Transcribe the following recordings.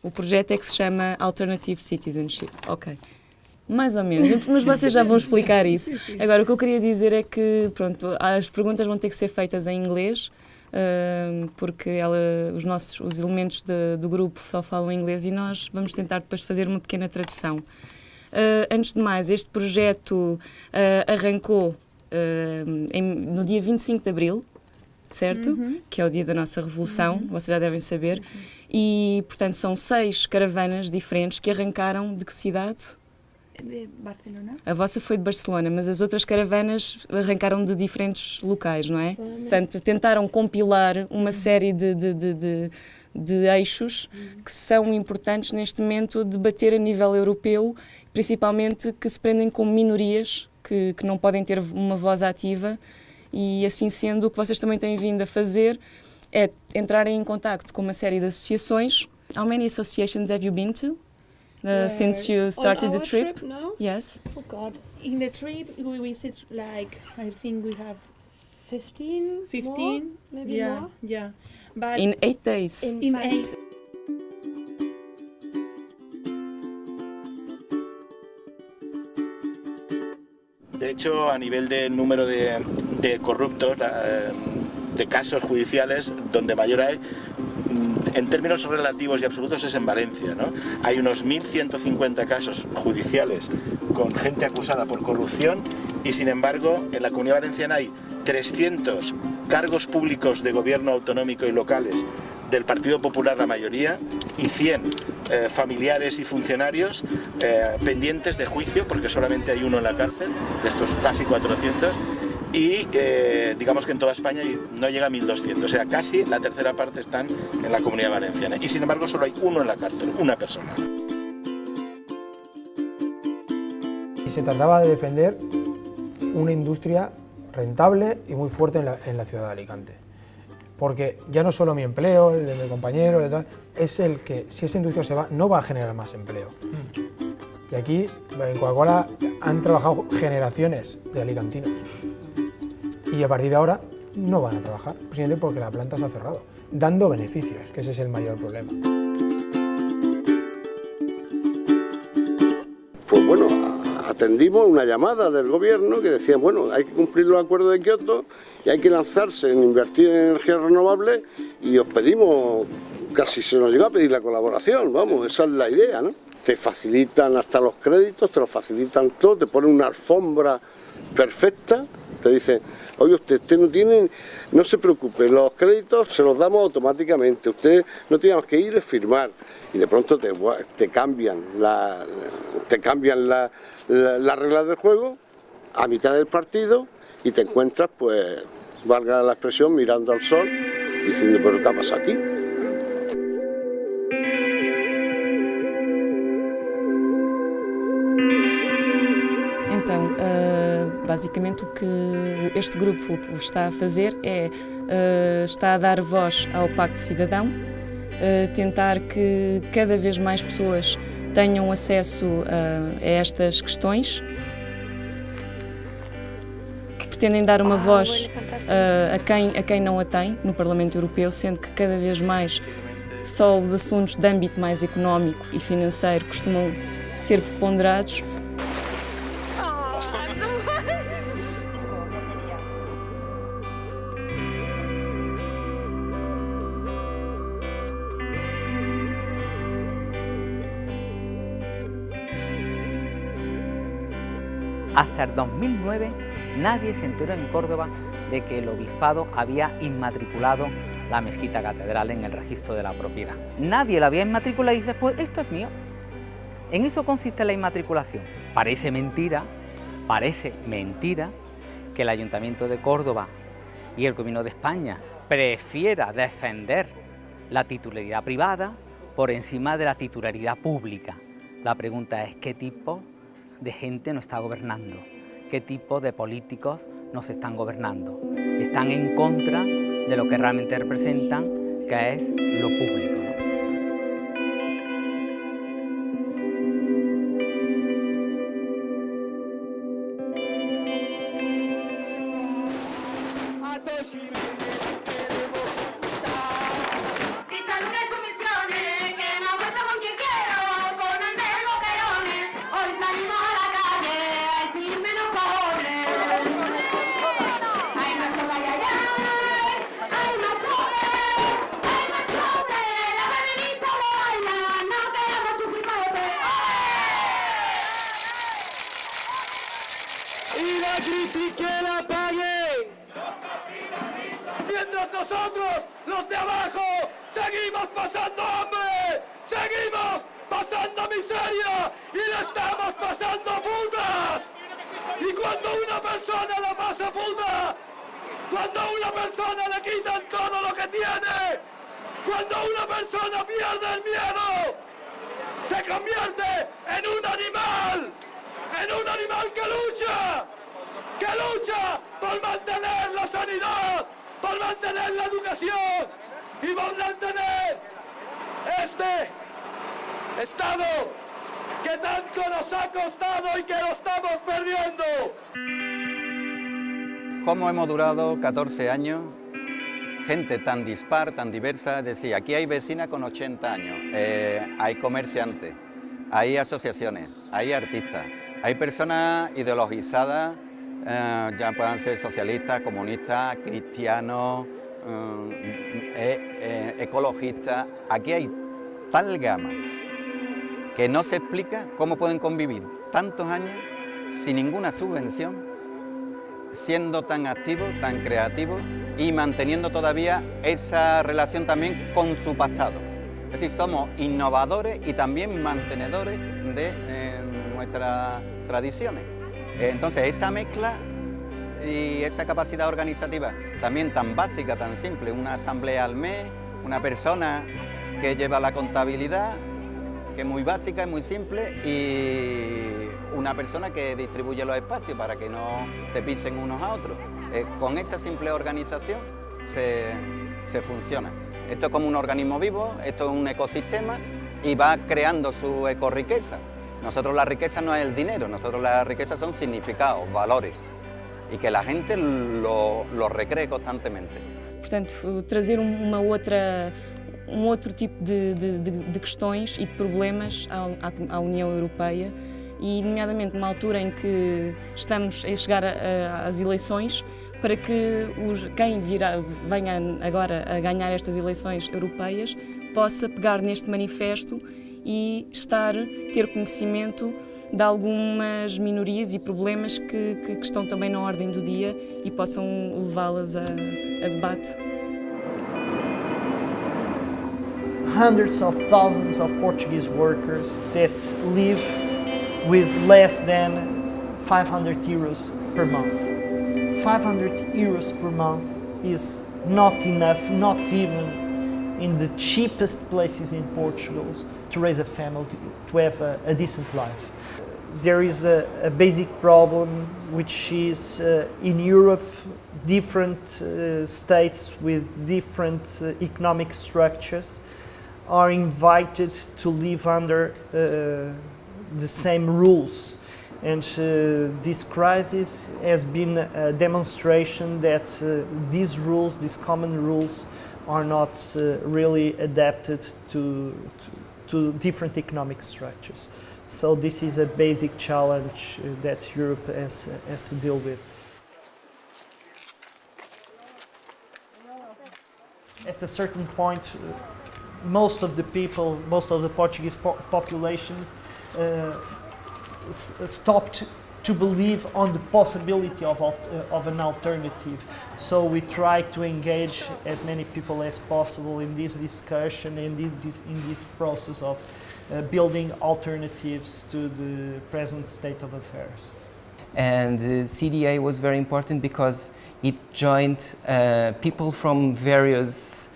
O projeto é que se chama Alternative Citizenship. Ok. Mais ou menos, mas vocês já vão explicar isso. Agora, o que eu queria dizer é que, pronto, as perguntas vão ter que ser feitas em inglês, porque os elementos do grupo só falam inglês e nós vamos tentar depois fazer uma pequena tradução. Antes de mais, este projeto arrancou no dia 25 de Abril, certo? Que é o dia da nossa Revolução, vocês já devem saber. E, portanto, são 6 caravanas diferentes que arrancaram de que cidade? De Barcelona. A vossa foi de Barcelona, mas as outras caravanas arrancaram de diferentes locais, não é? Portanto, tentaram compilar uma série de eixos que são importantes neste momento debater a nível europeu, principalmente que se prendem com minorias que não podem ter uma voz ativa, e assim sendo, o que vocês também têm vindo a fazer é entrarem em contacto com uma série de associações. How many associations have you been to? Since you started the trip? No? Yes. Oh God. In the trip, we visit I think we have 15? 15. More? Maybe yeah, more? yeah. But In 8 days. in fact, 8. De hecho, a nivel de número de corruptos, de casos judiciales, donde mayor hay, en términos relativos y absolutos, es en Valencia, ¿no? Hay unos 1.150 casos judiciales con gente acusada por corrupción y, sin embargo, en la Comunidad Valenciana hay 300 cargos públicos de gobierno autonómico y locales del Partido Popular, la mayoría, y 100 familiares y funcionarios pendientes de juicio, porque solamente hay uno en la cárcel, de estos casi 400, y digamos que en toda España no llega a 1.200, o sea, casi la tercera parte están en la Comunidad Valenciana, y sin embargo solo hay uno en la cárcel, una persona. Y se trataba de defender una industria rentable y muy fuerte en la ciudad de Alicante. Porque ya no solo mi empleo, el de mi compañero, es el que, si esa industria se va, no va a generar más empleo. Y aquí, en Coca-Cola, han trabajado generaciones de alicantinos. Y a partir de ahora, no van a trabajar, precisamente porque la planta se ha cerrado, dando beneficios, que ese es el mayor problema. Pues bueno, atendimos una llamada del gobierno que decía, bueno, hay que cumplir los acuerdos de Kioto y hay que lanzarse en invertir en energías renovables, y os pedimos, casi se nos llegó a pedir la colaboración, vamos, esa es la idea, ¿no? Te facilitan hasta los créditos, te lo facilitan todo, te ponen una alfombra perfecta, te dicen, oye, usted no se preocupe, los créditos se los damos automáticamente, usted no tiene más que ir a firmar, y de pronto te cambian las reglas del juego a mitad del partido y te encuentras, pues, valga la expresión, mirando al sol, diciendo, pero ¿qué ha pasado aquí? Então, basicamente o que este grupo está a fazer é está a dar voz ao Pacto Cidadão, tentar que cada vez mais pessoas tenham acesso a estas questões. Pretendem dar uma voz a quem não a tem no Parlamento Europeu, sendo que cada vez mais só os assuntos de âmbito mais económico e financeiro costumam ser ponderados. Hasta el 2009 nadie se enteró en Córdoba de que el obispado había inmatriculado la mezquita catedral en el registro de la propiedad. Nadie la había inmatriculado y dice, pues esto es mío. En eso consiste la inmatriculación. Parece mentira que el Ayuntamiento de Córdoba y el Gobierno de España prefiera defender la titularidad privada por encima de la titularidad pública. La pregunta es, ¿qué tipo de gente nos está gobernando? ¿Qué tipo de políticos nos están gobernando? Están en contra de lo que realmente representan, que es lo público, ¿no? Quizá algunas sumisiones que no cuento con Macri y que la paguen. Mientras nosotros, los de abajo, seguimos pasando hambre, seguimos pasando miseria y le estamos pasando putas. Y cuando una persona la pasa puta, cuando a una persona le quitan todo lo que tiene, cuando una persona pierde el miedo, se convierte en un animal que lucha por mantener la sanidad, por mantener la educación y por mantener este Estado que tanto nos ha costado y que lo estamos perdiendo. ¿Cómo hemos durado 14 años? Gente tan dispar, tan diversa. Es decir, aquí hay vecinas con 80 años, hay comerciantes, hay asociaciones, hay artistas, hay personas ideologizadas, ya puedan ser socialistas, comunistas, cristianos, ecologistas. Aquí hay tal gama que no se explica cómo pueden convivir tantos años sin ninguna subvención, siendo tan activos, tan creativos y manteniendo todavía esa relación también con su pasado. Es decir, somos innovadores y también mantenedores de nuestras tradiciones. Entonces, esa mezcla y esa capacidad organizativa también tan básica, tan simple, una asamblea al mes, una persona que lleva la contabilidad, que es muy básica, es muy simple, y una persona que distribuye los espacios para que no se pisen unos a otros. Con esa simple organización se funciona. Esto es como un organismo vivo, esto es un ecosistema y va creando su ecorriqueza. Nosotros la riqueza no es el dinero, nosotros la riqueza son significados, valores, y que la gente lo recree constantemente. Portanto, trazer outro tipo de questões e de problemas à União Europeia, e nomeadamente numa altura em que estamos a chegar às eleições, para que quem venha agora a ganhar estas eleições europeias possa pegar neste manifesto e ter conhecimento de algumas minorias e problemas que estão também na ordem do dia e possam levá-las a debate. Hundreds of thousands of Portuguese workers that live with less than 500 euros per month. 500 euros per month is not enough, not even in the cheapest places in Portugal, to raise a family, to have a decent life. There is a basic problem, which is in Europe, different states with different economic structures are invited to live under the same rules. And this crisis has been a demonstration that these rules, these common rules, are not really adapted to different economic structures. So this is a basic challenge that Europe has to deal with. At a certain point, most of the people, most of the Portuguese population stopped to believe on the possibility of an alternative. So we try to engage as many people as possible in this discussion and in this process of building alternatives to the present state of affairs. And the CDA was very important because it joined people from various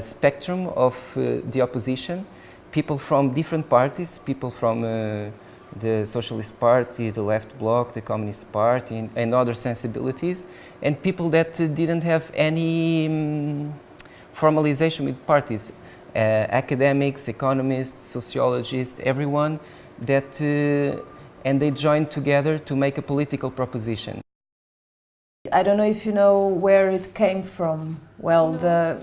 spectrum of the opposition, people from different parties, people from the Socialist Party, the Left Bloc, the Communist Party, and other sensibilities, and people that didn't have any formalization with parties, academics, economists, sociologists, everyone that, and they joined together to make a political proposition. I don't know if you know where it came from. Well, the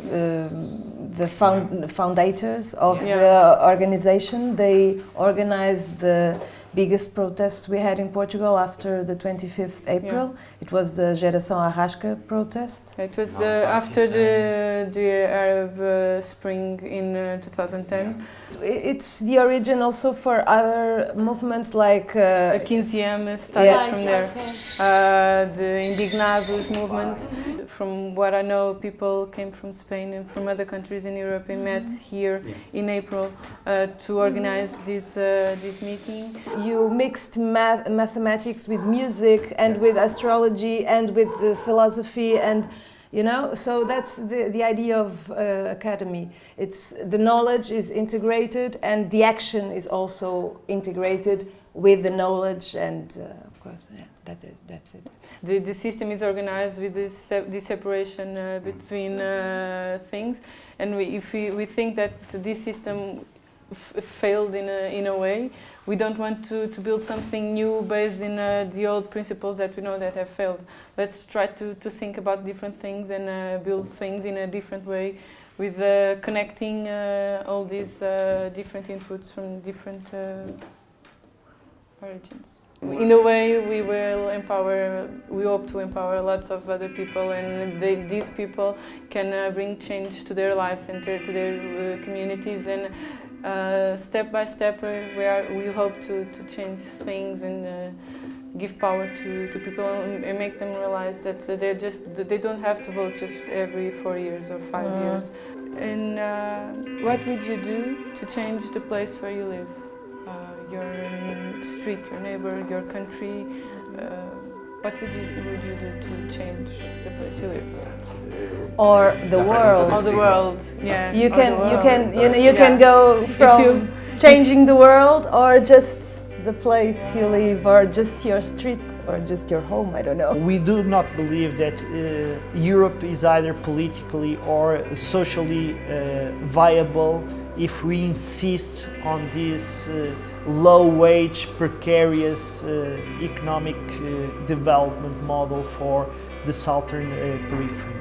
foundators of the organization, they organized the biggest protests we had in Portugal after the 25th April. Yeah. It was the Geração Arrasca protest. It was after the Arab Spring in 2010. It's the origin also for other movements like 15M started from there. The Indignados movement. From what I know, people came from Spain and from other countries in Europe and met here in April to organize this meeting. You mixed mathematics with music and with astrology and with philosophy, and you know, so that's the idea of academy. It's the knowledge is integrated and the action is also integrated with the knowledge, and of course, that's it. The system is organized with this separation between things, and if we think that this system failed in a way, we don't want to build something new based in the old principles that we know that have failed. Let's try to think about different things and build things in a different way, with connecting all these different inputs from different origins. In a way, we hope to empower lots of other people, and these people can bring change to their lives and to their communities, and step by step we hope to change things and give power to people and make them realize that they don't have to vote just every 4 years or 5 years. And what would you do to change the place where you live? Your street, your neighbor, your country. What would you do to change the place you live? Or the world. Or the world. Yeah. You can go from changing the world, or just the place you live, or just your street, or just your home. I don't know. We do not believe that Europe is either politically or socially viable if we insist on this low-wage, precarious economic development model for the southern periphery.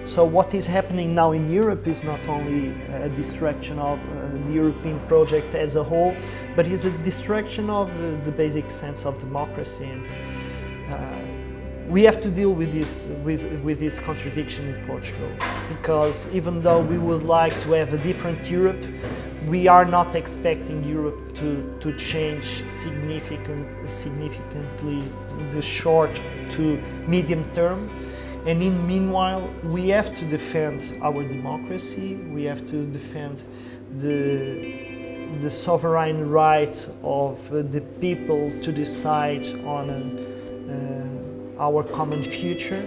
So what is happening now in Europe is not only a distraction of the European project as a whole, but is a distraction of the basic sense of democracy. And we have to deal with this contradiction in Portugal, because even though we would like to have a different Europe, we are not expecting Europe to change significantly in the short to medium term. And in meanwhile, we have to defend our democracy, we have to defend the sovereign right of the people to decide on our common future.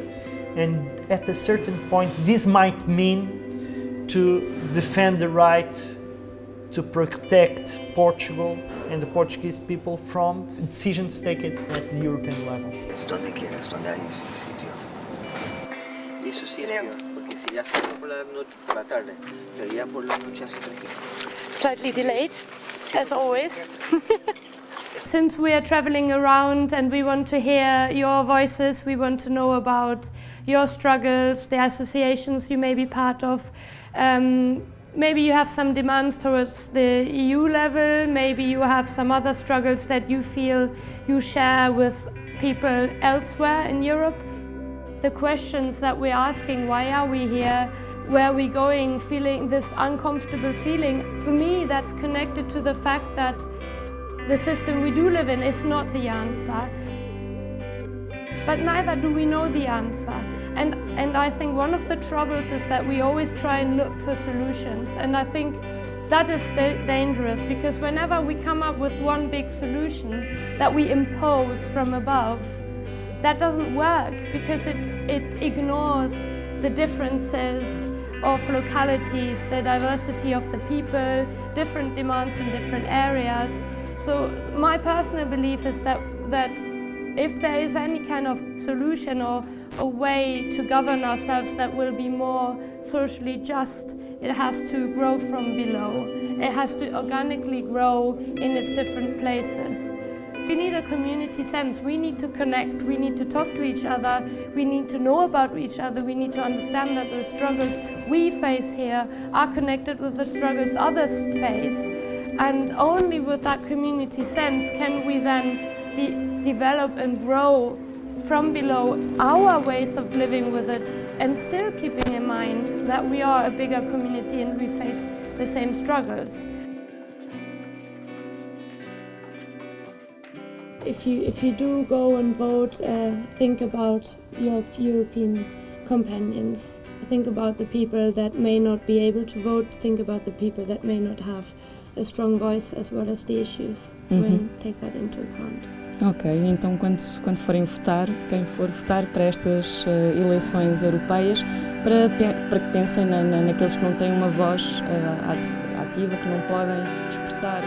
And at a certain point, this might mean to defend the right to protect Portugal and the Portuguese people from decisions taken at the European level. Donde quieras, donde hay sitio. Y eso sí es peor, porque si ya salgo por la tarde, pero ya por la noche hace fresquito. Slightly delayed, as always. Since we are traveling around and we want to hear your voices, we want to know about your struggles, the associations you may be part of. Maybe you have some demands towards the EU level, maybe you have some other struggles that you feel you share with people elsewhere in Europe. The questions that we're asking, why are we here, where are we going, feeling this uncomfortable feeling, for me that's connected to the fact that the system we do live in is not the answer, but neither do we know the answer. And I think one of the troubles is that we always try and look for solutions, and I think that is dangerous, because whenever we come up with one big solution that we impose from above, that doesn't work, because it ignores the differences of localities, the diversity of the people, different demands in different areas. So my personal belief is that if there is any kind of solution or a way to govern ourselves that will be more socially just, it has to grow from below. It has to organically grow in its different places. We need a community sense. We need to connect. We need to talk to each other. We need to know about each other. We need to understand that the struggles we face here are connected with the struggles others face. And only with that community sense can we then develop and grow from below our ways of living with it, and still keeping in mind that we are a bigger community and we face the same struggles. If you do go and vote, think about your European companions. Think about the people that may not be able to vote. Think about the people that may not have a strong voice, as well as the issues. When take that into account. Ok, então quando forem votar, quem for votar para estas eleições europeias, para que pensem naqueles que não têm uma voz ativa, que não podem expressar